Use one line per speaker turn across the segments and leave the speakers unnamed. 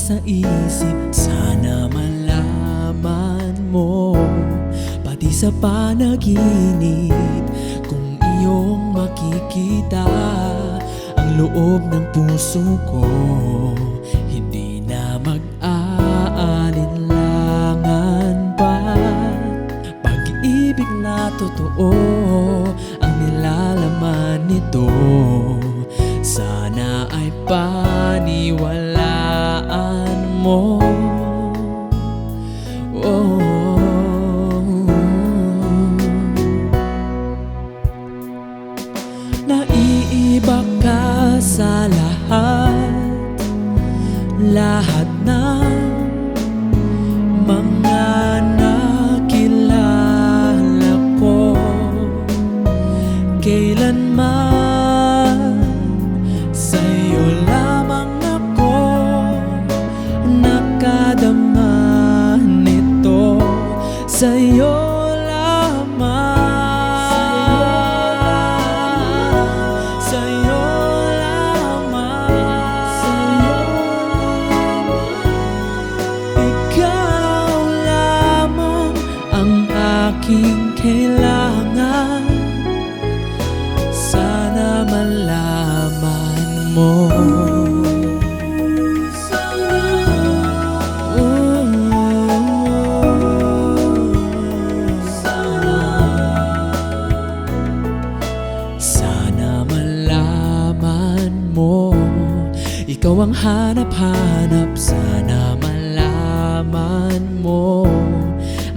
sa isip, sana malaman mo. Pati sa panaginip, kung iyong makikita ang loob ng puso ko, hindi na mag-aalinlangan pa. Pag-ibig na totoo ang nilalaman nito, sana ay paniwalaan mo. Naiiba ka sa lahat ng mga nakilala ko. Kailanman sa'yo lamang ako nakadama nito, sa'yo lamang. Aking kailangan, sana malaman mo. Sana malaman mo, ikaw ang hanap-hanap. Sana malaman mo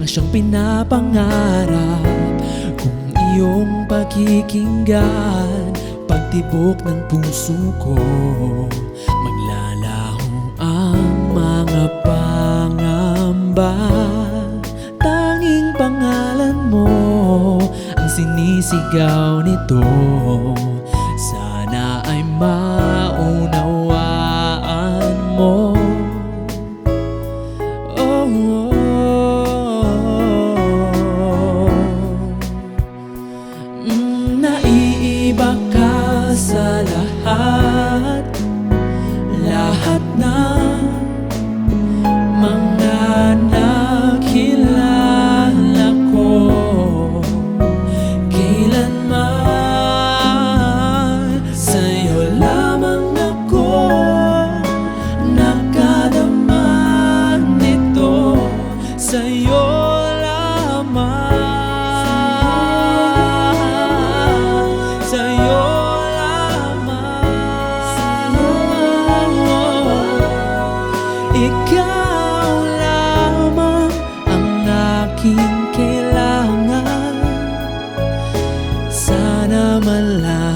ang siyang pinapangarap. Kung iyong pakikinggan, pagtibok ng puso ko, maglalaho ang mga pangamba. Tanging pangalan mo ang sinisigaw nito, sana ay maunawaan mo. Naiiba ka sa lahat ng mga nakilala ko. Kailanman sa'yo lamang ako nakadama nito, sa'yo lamang. Ikaw lamang ang aking kailangan, sana malaman